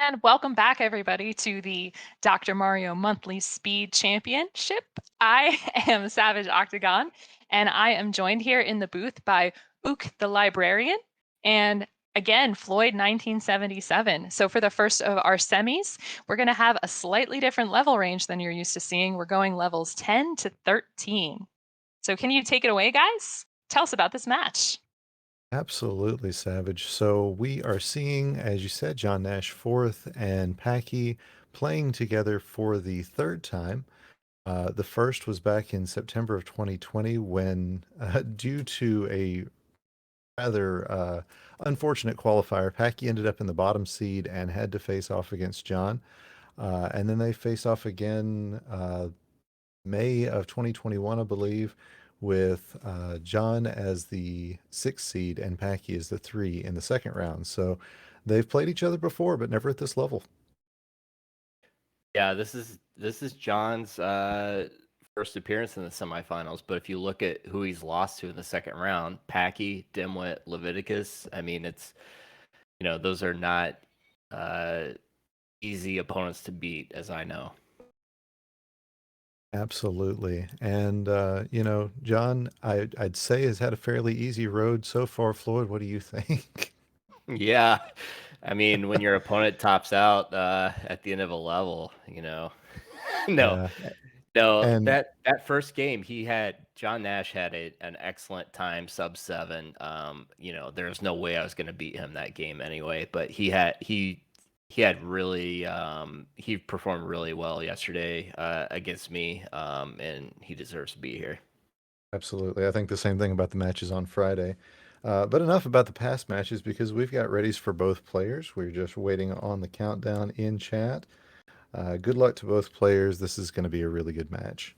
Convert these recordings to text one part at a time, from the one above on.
And welcome back, everybody, to the Dr. Mario Monthly Speed Championship. I am Savage Octagon, and I am joined here in the booth by Ook the Librarian and again, Floyd 1977. So, for the first of our semis, we're going to have a slightly different level range than you're used to seeing. We're going levels 10 to 13. So, can you take it away, guys? Tell us about this match. Absolutely, Savage. So we are seeing, as you said, JohnNash4th and Packie playing together for the third time. The first was back in September of 2020 when, due to a rather unfortunate qualifier, Packie ended up in the bottom seed and had to face off against John. And then they face off again May of 2021, I believe, with John as the sixth seed and Packie as the three in the second round. So they've played each other before, but never at this level. Yeah, this is John's first appearance in the semifinals. But if you look at who he's lost to in the second round, Packie, Dimwit, Leviticus. I mean, those are not uh, easy opponents to beat, as I know. Absolutely. And, John, I'd say has had a fairly easy road so far. Floyd, what do you think? Yeah, I mean, when your opponent tops out at the end of a level, no, Yeah. no, And that first game John Nash had an excellent time, sub 7. There's no way I was going to beat him that game anyway, but he performed really well yesterday against me, and he deserves to be here. absolutely. I think the same thing about the matches on Friday. But enough about the past matches because we've got readies for both players. We're just waiting on the countdown in chat. Good luck to both players. This is going to be a really good match.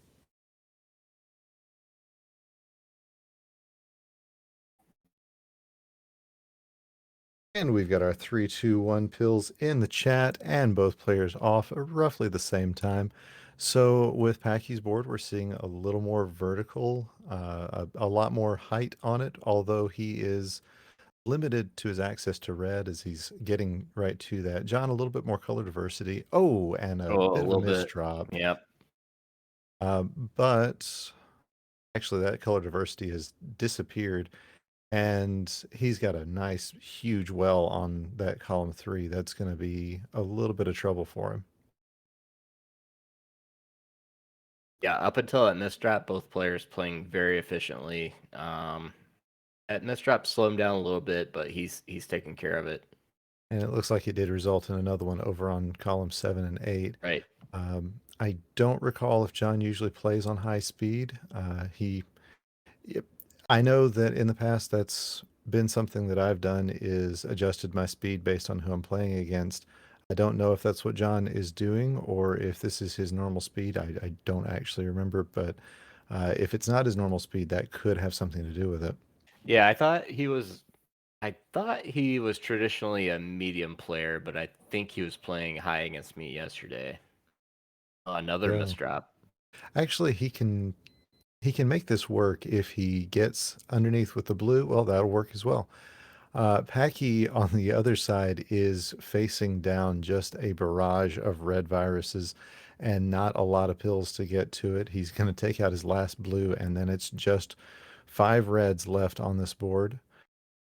And we've got our 3, 2, 1 pills in the chat, and both players off at roughly the same time. So with Packie's board, we're seeing a little more vertical, a lot more height on it, although he is limited to his access to red as he's getting right to that. John, a little bit more color diversity. Oh, and a Oh, a bit of a little bit. misdrop. Yep. But actually, that color diversity has disappeared. And he's got a nice, huge well on that column 3. That's going to be a little bit of trouble for him. Yeah, up until that misdrap, both players playing very efficiently. At misdrap slowed him down a little bit, but he's taking care of it. And it looks like it did result in another one over on column 7 and 8. Right. I don't recall if John usually plays on high speed. Yep. I know that in the past that's been something that I've done is adjusted my speed based on who I'm playing against. I don't know if that's what John is doing or if this is his normal speed. I don't actually remember, but if it's not his normal speed, that could have something to do with it. Yeah, I thought he was traditionally a medium player, but I think he was playing high against me yesterday. Another Well, misdrop. actually, he can make this work if he gets underneath with the blue. Well, that'll work as well. Packie on the other side is facing down just a barrage of red viruses and not a lot of pills to get to it. He's going to take out his last blue, and then it's just 5 reds left on this board.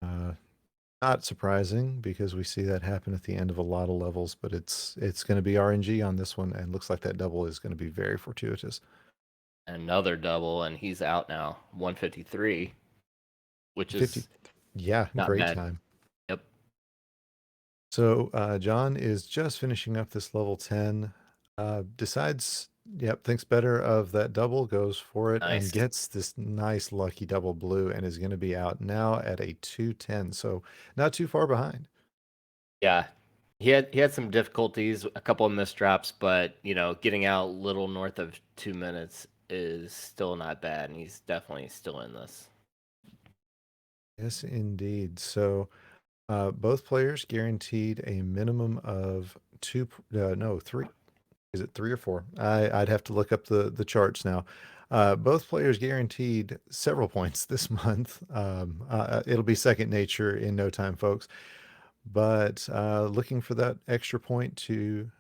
Uh, Not surprising because we see that happen at the end of a lot of levels, but it's going to be RNG on this one, and looks like that double is going to be very fortuitous. Another double, and he's out now. 153, which 50, is yeah, not great bad. time. Yep. So John is just finishing up this level 10. Decides, yep, thinks better of that double, goes for it, and Nice. gets this nice lucky double blue, and is going to be out now at a 210. So not too far behind. Yeah. He had some difficulties, a couple of misdrops, but getting out a little north of 2 minutes is still not bad, and he's definitely still in this. Yes, indeed. So both players guaranteed a minimum of no, 3. Is it 3 or 4? I'd have to look up the charts now. Both players guaranteed several points this month. It'll be second nature in no time, folks. but looking for that extra point to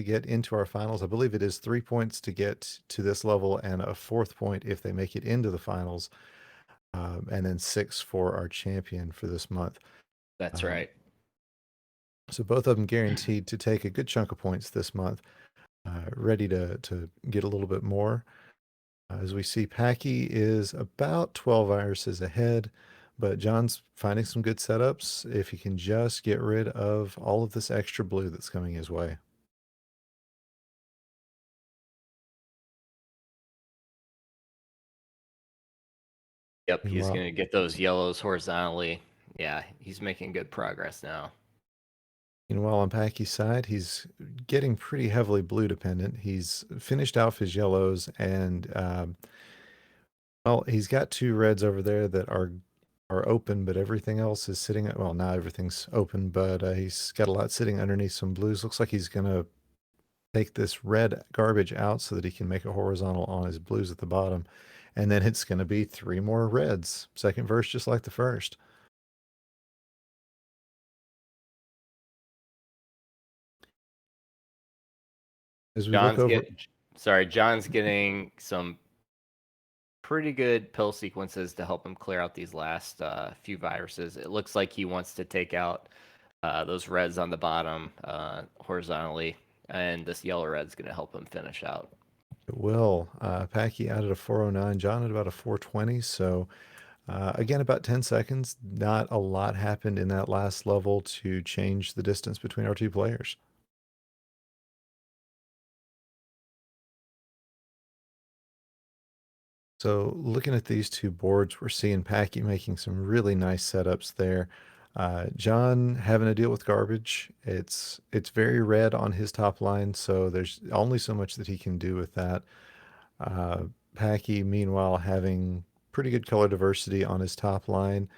get into our finals. I believe it is 3 points to get to this level and a fourth point if they make it into the finals, and then 6 for our champion for this month. That's Um, right. so both of them guaranteed to take a good chunk of points this month, ready to get a little bit more. As we see, Packie is about 12 irises ahead, but John's finding some good setups if he can just get rid of all of this extra blue that's coming his way. Yep, he's Meanwhile, going to get those yellows horizontally. Yeah, he's making good progress now. meanwhile, on Packie's side, he's getting pretty heavily blue dependent. He's finished off his yellows, and well, he's got 2 reds over there that are open, but everything else is sitting. Well, now everything's open, but he's got a lot sitting underneath some blues. Looks like he's gonna take this red garbage out so that he can make a horizontal on his blues at the bottom, and then it's gonna be 3 more reds. Second verse, just like the first. As we look John's over, get sorry, John's getting some pretty good pill sequences to help him clear out these last few viruses. It looks like he wants to take out those reds on the bottom horizontally, and this yellow red's going to help him finish out. it will. Packie out at a 409, John at about a 420. So again, about 10 seconds. Not a lot happened in that last level to change the distance between our 2 players. So looking at these 2 boards, we're seeing Packie making some really nice setups there. John having to deal with garbage. It's very red on his top line, so there's only so much that he can do with that. Uh, Packie, meanwhile, having pretty good color diversity on his top line,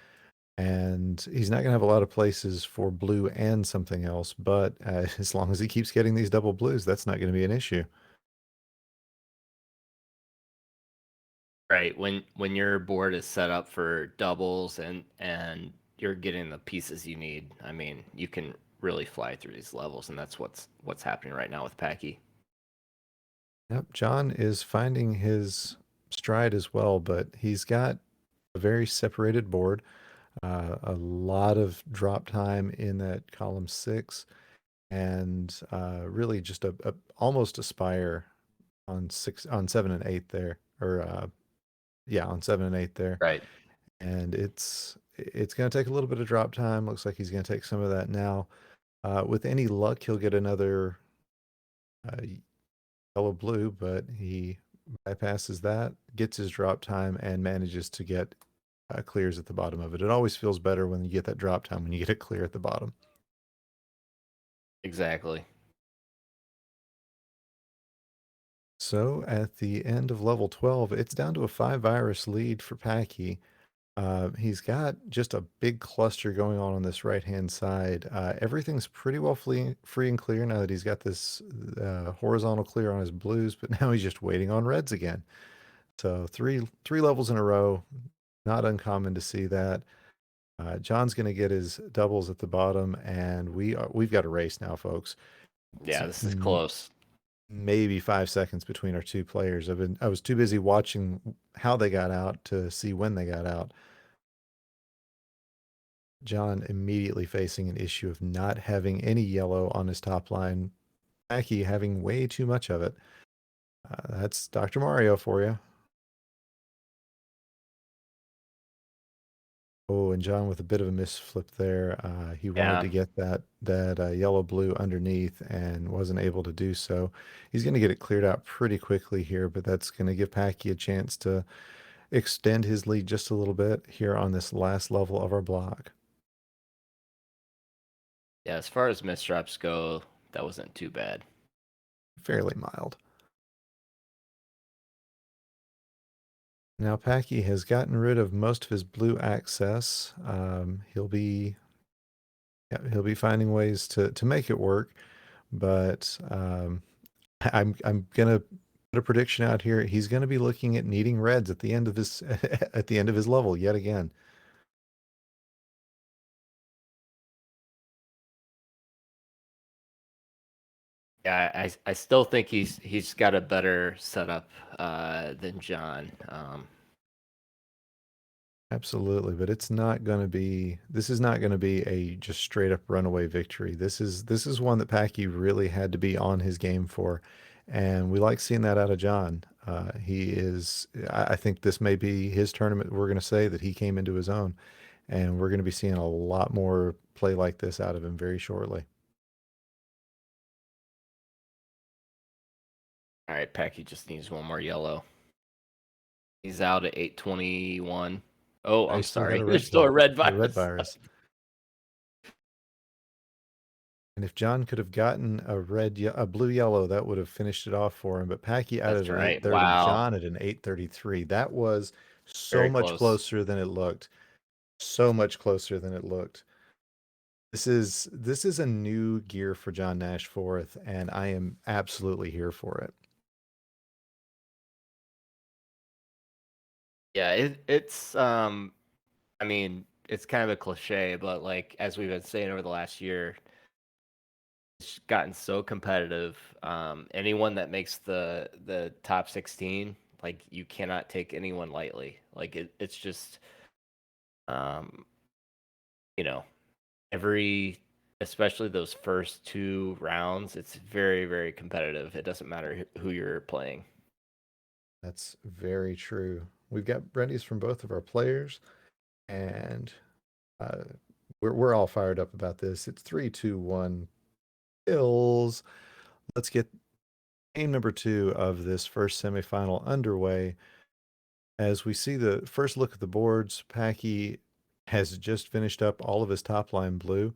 and he's not going to have a lot of places for blue and something else, but as long as he keeps getting these double blues, that's not going to be an issue. Right. When your board is set up for doubles and you're getting the pieces you need, I mean, you can really fly through these levels, and that's what's happening right now with Packie. Yep, John is finding his stride as well, but he's got a very separated board, a lot of drop time in that column 6, and really just a almost a spire on 7 and 8 there, or yeah, on 7 and 8 there. Right. And it's going to take a little bit of drop time. Looks like he's going to take some of that now. With any luck, he'll get another uh, yellow blue, but he bypasses that, gets his drop time, and manages to get clears at the bottom of it. It always feels better when you get that drop time when you get it clear at the bottom. Exactly. So at the end of level 12, it's down to a 5 virus lead for Packie. He's got just a big cluster going on this right-hand side. Everything's pretty well free and clear now that he's got this horizontal clear on his blues, but now he's just waiting on reds again. So three levels in a row, not uncommon to see that. John's going to get his doubles at the bottom, and we've got a race now, folks. It's Yeah, this is close. maybe 5 seconds between our 2 players. I was too busy watching how they got out to see when they got out. John immediately facing an issue of not having any yellow on his top line. Packie having way too much of it. That's Dr. Mario for you. Oh, and John with a bit of a misflip there. He wanted Yeah. to get that yellow blue underneath and wasn't able to do so. He's going to get it cleared out pretty quickly here, but that's going to give Packie a chance to extend his lead just a little bit here on this last level of our block. Yeah, as far as misdrops go, that wasn't too bad. Fairly mild. Now Packie has gotten rid of most of his blue access. He'll be finding ways to make it work, but I'm gonna put a prediction out here. He's gonna be looking at needing reds at the end of his at the end of his level yet again. Yeah, I still think he's got a better setup than John. Absolutely, but it's not going to be this is not going to be a just straight up runaway victory. This is one that Packie really had to be on his game for, and we like seeing that out of John. He is I think this may be his tournament. We're going to say that he came into his own, and we're going to be seeing a lot more play like this out of him very shortly. All right, Packie just needs one more yellow. He's out at 8:21. Oh, I I'm still got sorry. a red There's still flag, a red a red virus. virus. And if John could have gotten a blue yellow, that would have finished it off for him. But Packie added That's an right. 830, Wow. John at an 833. That was so Very much close. closer than it looked. So much closer than it looked. This is a new gear for JohnNash4th, and I am absolutely here for it. Yeah, it's I mean, it's kind of a cliche, but like as we've been saying over the last year, it's gotten so competitive. Anyone that makes the top 16, like you cannot take anyone lightly. Like it's just um, you know, every especially those first two rounds, it's very, very competitive. It doesn't matter who you're playing. That's very true. We've got readies from both of our players, and uh, we're all fired up about this. It's 3, 2, 1, Bills. Let's get game number 2 of this first semifinal underway. As we see the first look at the boards, Packie has just finished up all of his top line blue.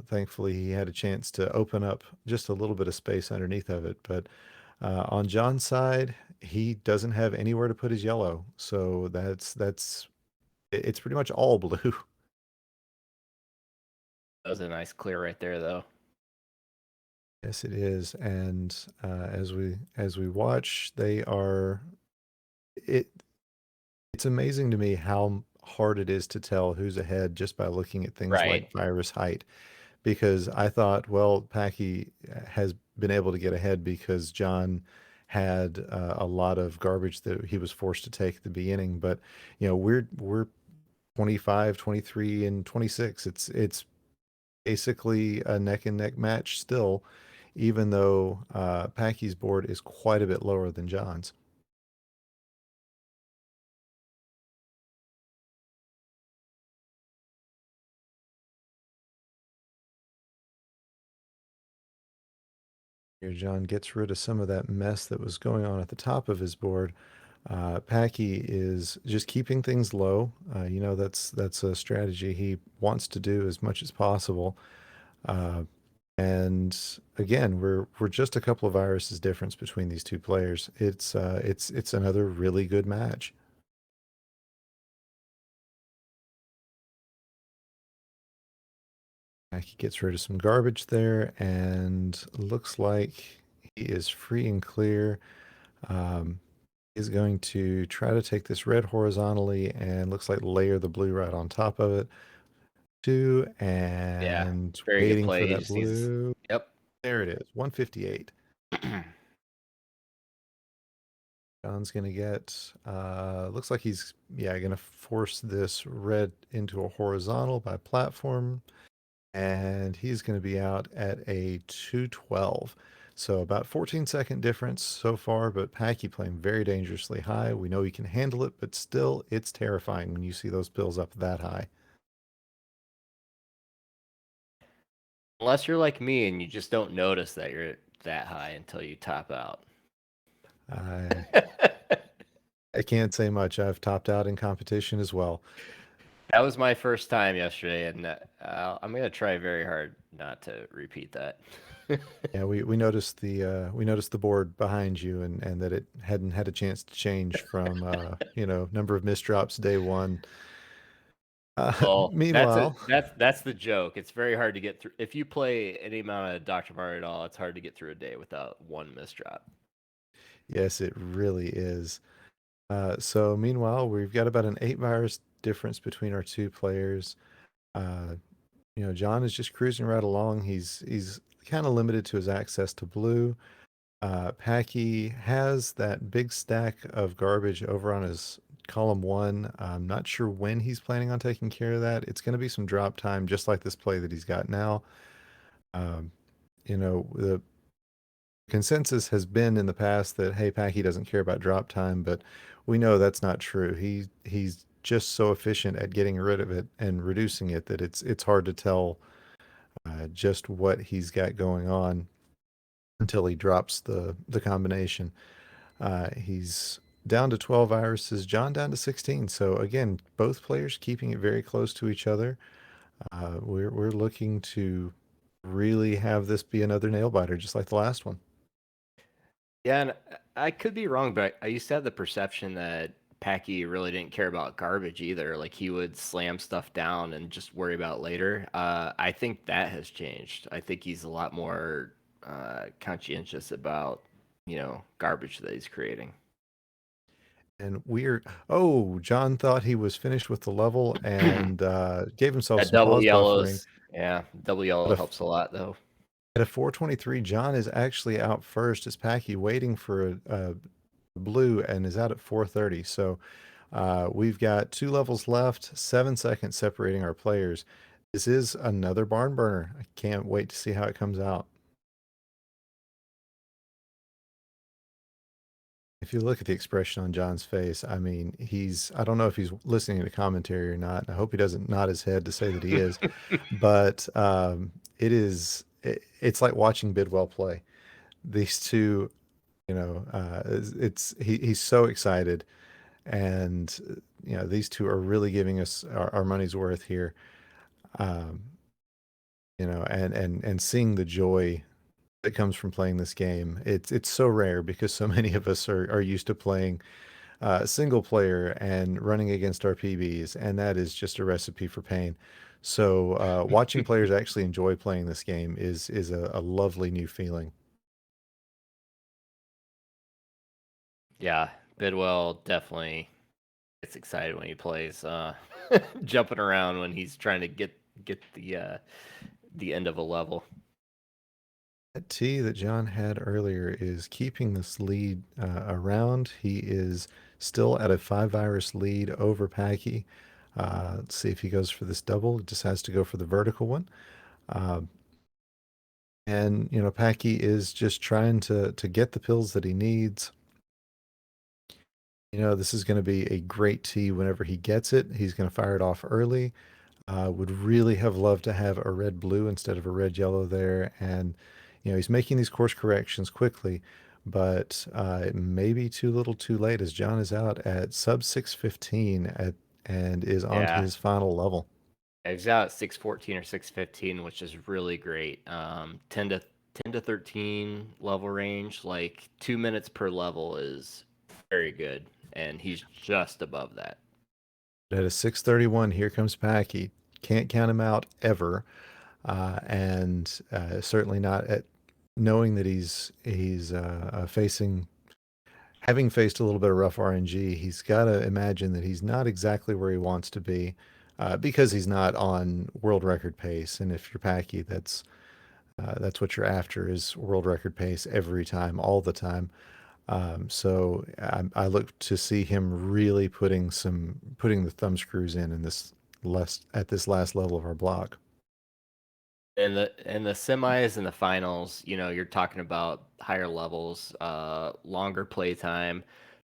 Thankfully, he had a chance to open up just a little bit of space underneath of it. But on John's side, he doesn't have anywhere to put his yellow, so it's pretty much all blue. That was a nice clear right there, though. Yes, it is. And as we watch, they are it. It's amazing to me how hard it is to tell who's ahead just by looking at things Right. like virus height. Because I thought, well, Packie has been able to get ahead because John had a lot of garbage that he was forced to take at the beginning. But we're 25, 23, and 26. It's basically a neck and neck match still, even though Packie's board is quite a bit lower than John's. Here, John gets rid of some of that mess that was going on at the top of his board. Packie is just keeping things low. That's a strategy he wants to do as much as possible. Uh, and again, we're just a couple of viruses difference between these two players. It's another really good match. He gets rid of some garbage there, and looks like he is free and clear. Um, he's going to try to take this red horizontally, and looks like layer the blue right on top of it. Two, Yeah. and Very good waiting for play. He that just needs. blue. Yep. There it is, 158. John's gonna get, looks like he's, yeah, gonna force this red into a horizontal by platform, and he's gonna be out at a 212. So about 14-second difference so far, but Packie playing very dangerously high. We know he can handle it, but still, it's terrifying when you see those pills up that high. Unless you're like me and you just don't notice that you're that high until you top out. I I can't say much. I've topped out in competition as well. That was my first time yesterday, and I'm gonna try very hard not to repeat that. Yeah, we noticed the board behind you, and that it hadn't had a chance to change from number of misdrops day one. Well, Meanwhile, that's the joke. It's very hard to get through. If you play any amount of Dr. Mario at all, it's hard to get through a day without one misdrop. yes, it really is. So meanwhile, we've got about an 8 virus difference between our two players. John is just cruising right along. He's kind of limited to his access to blue. Packie has that big stack of garbage over on his column one. I'm not sure when he's planning on taking care of that. It's going to be some drop time, just like this play that he's got now. Um, the consensus has been in the past that, hey, Packie doesn't care about drop time, but we know that's not true. He's just so efficient at getting rid of it and reducing it that it's hard to tell just what he's got going on until he drops the combination. He's down to 12 irises, John down to 16. So again, both players keeping it very close to each other. We're looking to really have this be another nail biter, just like the last one. Yeah, and I could be wrong, but I used to have the perception that Packy really didn't care about garbage either. Like he would slam stuff down and just worry about it later. I think that has changed. I think he's a lot more conscientious about, garbage that he's creating. And John thought he was finished with the level and gave himself That some double pause buffering. yellows, yeah, double yellow But helps a lot though. at a 423, John is actually out first as Packie waiting for a blue and is out at 430. So we've got 2 levels left, 7 seconds separating our players. This is another barn burner. I can't wait to see how it comes out. If you look at the expression on John's face, I mean, I don't know if he's listening to commentary or not. I hope he doesn't nod his head to say that he is, but it's like watching Bidwell play. These two, he's so excited, and these two are really giving us our money's worth here. Um, and seeing the joy that comes from playing this game. It's so rare because so many of us are used to playing single player and running against our PBs, and that is just a recipe for pain. So watching players actually enjoy playing this game is a lovely new feeling. Yeah, Bidwell definitely gets excited when he plays, jumping around when he's trying to get the end of a level. That T that John had earlier is keeping this lead around. He is still at a 5 virus lead over Packie. Let's see if he goes for this double. He just has to go for the vertical one. Uh, and Packie is just trying to get the pills that he needs. This is going to be a great T whenever he gets it. He's going to fire it off early. Would really have loved to have a red blue instead of a red yellow there. And, he's making these course corrections quickly, but it may be too little too late as John is out at sub 615 and is on to Yeah, his final level. he's out at 614 or 615, which is really great. 10 to 13 level range, like 2 minutes per level is very good, and he's just above that. At a 631, here comes Packie. Can't count him out ever. And certainly not at knowing that he's having faced a little bit of rough RNG. He's got to imagine that he's not exactly where he wants to be because he's not on world record pace. And if you're Packie, that's what you're after is world record pace every time, all the time. So I look to see him really putting the thumb screws in at this last level of our block. In the semis and the finals, you're talking about higher levels, longer play time.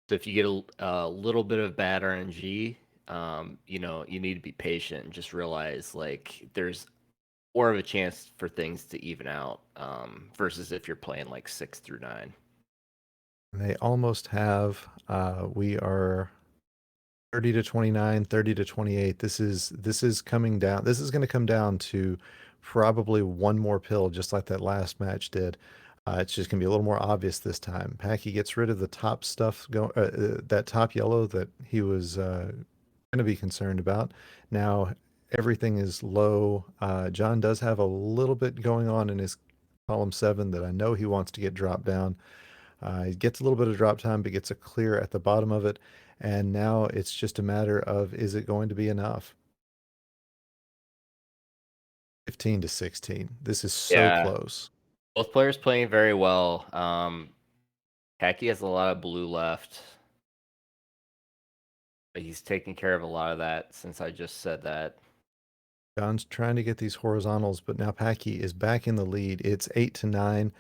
So if you get a little bit of bad RNG, you need to be patient and just realize like there's more of a chance for things to even out versus if you're playing like 6 through 9. They almost have. We are 30 to 29, 30 to 28. This is coming down. This is going to come down to probably one more pill, just like that last match did. It's just going to be a little more obvious this time. Packie gets rid of the top stuff, that top yellow that he was going to be concerned about. Now everything is low. John does have a little bit going on in his column 7 that I know he wants to get dropped down. He gets a little bit of drop time, but gets a clear at the bottom of it. And now it's just a matter of, is it going to be enough? 15 to 16. This is so Yeah, close. Both players playing very well. Packie has a lot of blue left, but he's taking care of a lot of that since I just said that. John's trying to get these horizontals, but now Packie is back in the lead. It's 8-9,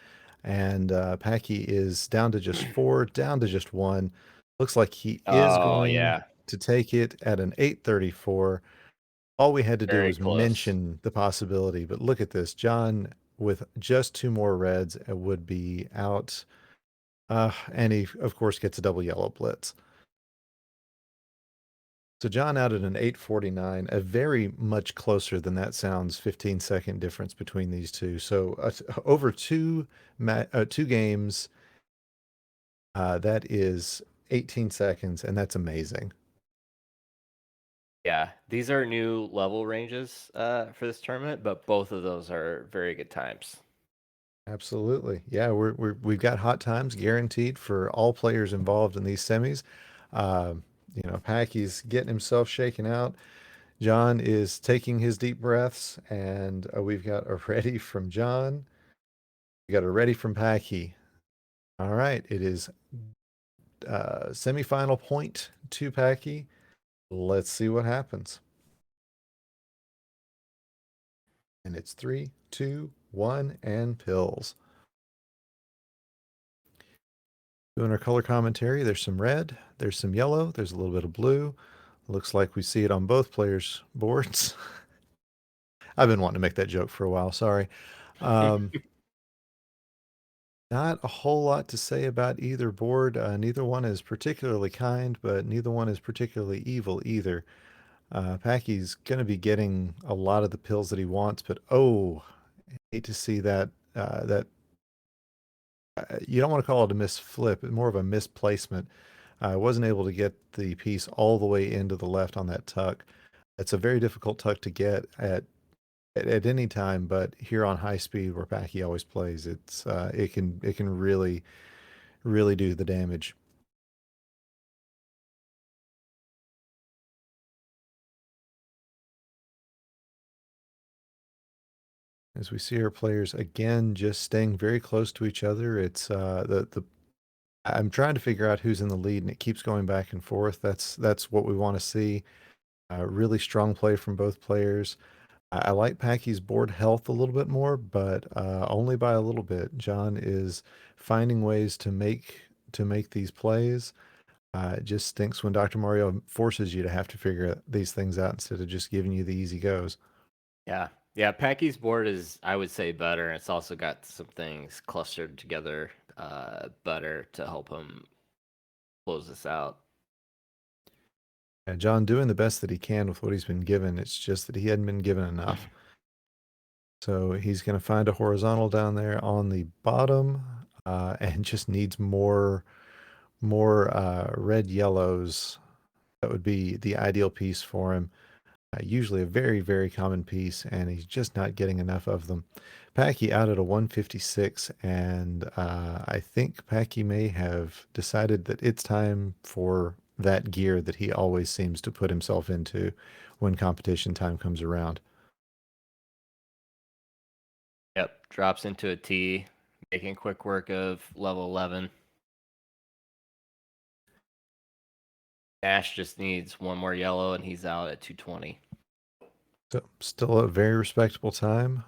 and Packie is down to just 4, down to just 1. Looks like he is Oh going yeah, to take it at an 8:34. All we had to do very was close. mention the possibility, but look at this. John, with just 2 more reds, would be out. And he, of course, gets a double yellow blitz. So John out at an 8:49, a very much closer than that sounds 15-second difference between these two. So over two games, that is 18 seconds, and that's amazing. Yeah, these are new level ranges for this tournament, but both of those are very good times. Absolutely. Yeah, we've got hot times guaranteed for all players involved in these semis. Uh, Packie's getting himself shaken out. John is taking his deep breaths, and we've got a ready from John. We got a ready from Packie. All right, it is semifinal point to Packie. Let's see what happens. And it's 3, 2, 1, and pills. Doing our color commentary, there's some red, there's some yellow, there's a little bit of blue. Looks like we see it on both players' boards. I've been wanting to make that joke for a while, sorry. Um, Not a whole lot to say about either board. Neither one is particularly kind, but neither one is particularly evil either. Packie's going to be getting a lot of the pills that he wants, but oh, I hate to see that. You don't want to call it a misflip, more of a misplacement. I wasn't able to get the piece all the way into the left on that tuck. It's a very difficult tuck to get at any time, but here on high speed where Packie always plays, it can really do the damage. As we see our players again just staying very close to each other. It's the I'm trying to figure out who's in the lead, and it keeps going back and forth. That's what we want to see. Really strong play from both players. I like Packie's board health a little bit more, but only by a little bit. John is finding ways to make these plays. It just stinks when Dr. Mario forces you to have to figure these things out instead of just giving you the easy goes. Yeah. Yeah, Packie's board is, I would say, better. It's also got some things clustered together better to help him close this out. And John doing the best that he can with what he's been given. It's just that he hadn't been given enough. So he's going to find a horizontal down there on the bottom, and just needs more red yellows. That would be the ideal piece for him. Usually a very, very common piece, and he's just not getting enough of them. Packie out at a 156, and I think Packie may have decided that it's time for that gear that he always seems to put himself into when competition time comes around. Yep, drops into a T, making quick work of level 11. Nash just needs one more yellow, and he's out at 220. So still a very respectable time.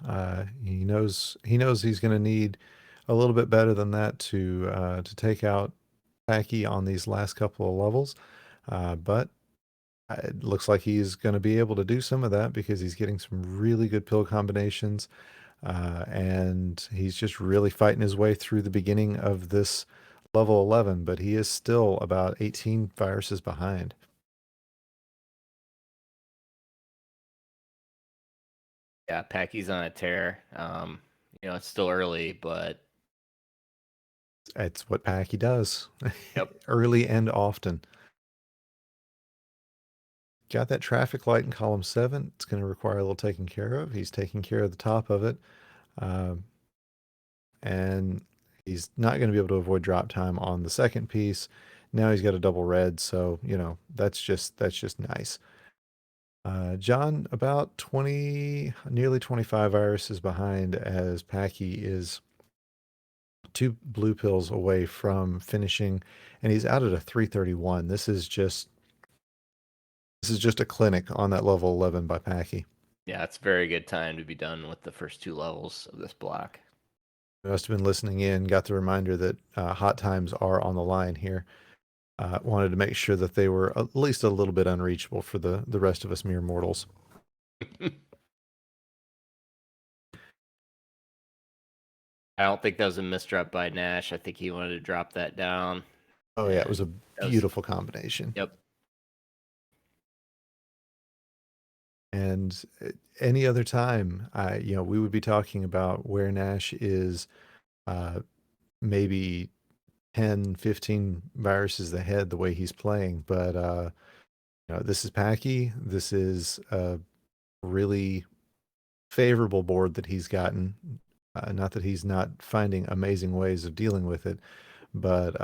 He knows he's going to need a little bit better than that to take out Packie on these last couple of levels. But it looks like he's going to be able to do some of that because he's getting some really good pill combinations. And he's just really fighting his way through the beginning of this level 11, but he is still about 18 viruses behind. Yeah, Packie's on a tear. It's still early, but It's what Packie does yep. early and often. Got that traffic light in column 7. It's going to require a little taking care of. He's taking care of the top of it. Um, and he's not going to be able to avoid drop time on the second piece. Now he's got a double red, so that's just nice. John about 20, nearly 25 viruses behind as Packie is 2 blue pills away from finishing, and he's out at a 331. This is just a clinic on that level 11 by Packie. Yeah, it's a very good time to be done with the first two levels of this block. I must have been listening in, got the reminder that hot times are on the line here. Wanted to make sure that they were at least a little bit unreachable for the rest of us mere mortals. I don't think that was a misdrop by Nash. I think he wanted to drop that down. Oh yeah, it was a that was- beautiful combination. Yep. And any other time, we would be talking about where Nash is maybe 10, 15 viruses ahead the way he's playing. But this is Packie. This is a really favorable board that he's gotten. Not that he's not finding amazing ways of dealing with it, but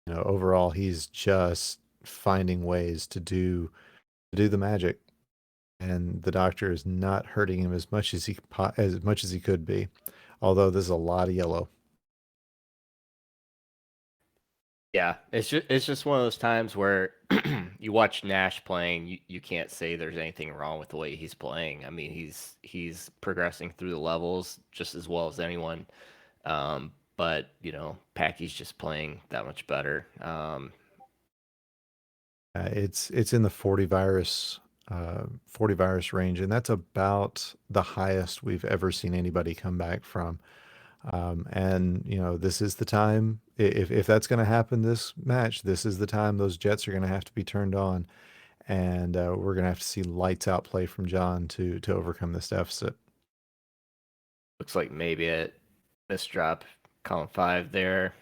overall he's just finding ways to do the magic, and the doctor is not hurting him as much as he could be. Although there's a lot of yellow. Yeah, it's just one of those times where you watch Nash playing, you can't say there's anything wrong with the way he's playing. I mean, he's progressing through the levels just as well as anyone. But Packie's just playing that much better. It's in the 40 virus range, and that's about the highest we've ever seen anybody come back from. And this is the time. If that's going to happen this match, this is the time those jets are going to have to be turned on, and we're going to have to see lights out play from John to overcome this deficit. Looks like maybe a misdrop column 5 there.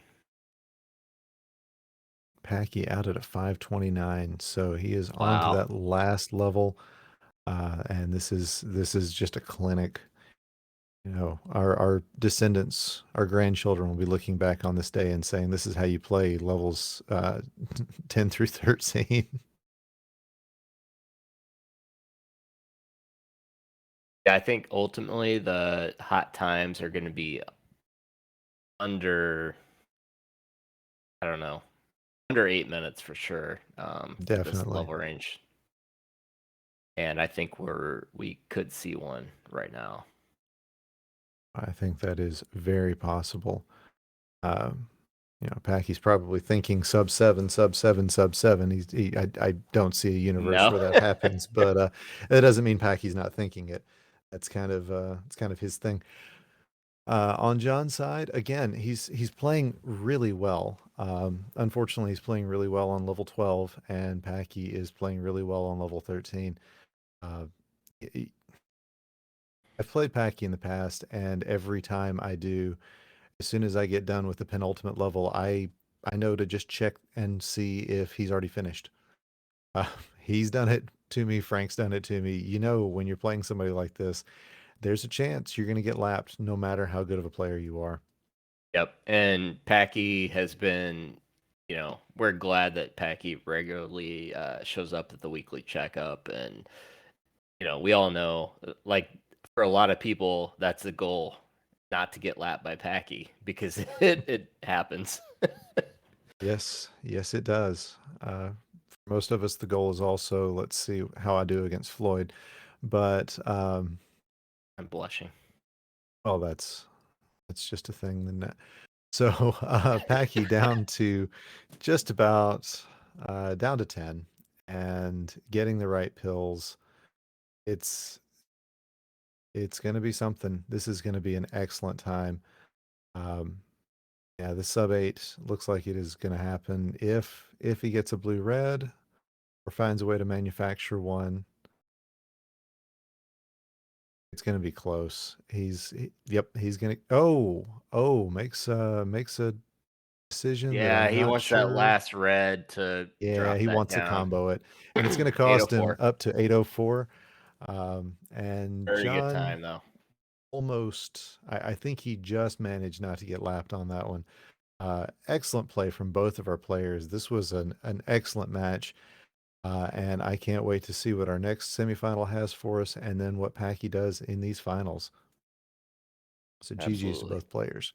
Packie out at a 529, so he is on to Wow. that last level, and this is just a clinic. Our descendants, our grandchildren will be looking back on this day and saying, "This is how you play levels 10 through 13." Yeah, I think ultimately the hot times are going to be under, I don't know, under 8 minutes for sure. For this Definitely. level range, and I think we could see one right now. I think that is very possible. Um, Packie's probably thinking sub 7, sub 7, sub 7. I don't see a universe No. where that happens, but that doesn't mean Packie's not thinking it. That's kind of his thing. On John's side, again, he's playing really well. Unfortunately, he's playing really well on level 12, and Packie is playing really well on level 13. Uh, I- I've played Packie in the past, and every time I do, as soon as I get done with the penultimate level, I know to just check and see if he's already finished. Uh, he's done it to me. Frank's done it to me. When you're playing somebody like this, there's a chance you're going to get lapped no matter how good of a player you are. Yep. And Packie has been, we're glad that Packie regularly shows up at the weekly checkup. And, we all know, like, for a lot of people, that's the goal, not to get lapped by Packie because it happens. Yes, yes, it does. For most of us, the goal is also, let's see how I do against Floyd. But I'm blushing. well, that's just a thing. Then so Packie down to just about down to 10, and getting the right pills. It's it's going to be something. This is going to be an excellent time. Um, yeah, the sub 8 looks like it is going to happen if he gets a blue red or finds a way to manufacture one. It's going to be close. Yep, he's going to makes a decision that Yeah, I'm he not wants that sure. last red to Yeah, drop he that wants to down. combo it, and it's going to cost him 804. up to 804. And Very good John time, though. almost, I think he just managed not to get lapped on that one. Excellent play from both of our players. This was an excellent match, and I can't wait to see what our next semifinal has for us, and then what Packie does in these finals. So GG's to Absolutely. both players.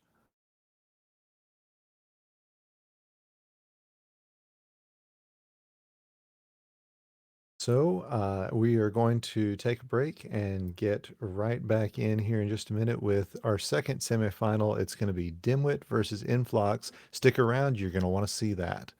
So we are going to take a break and get right back in here in just a minute with our second semifinal. It's going to be Dimwit versus Influx. Stick around, you're going to want to see that.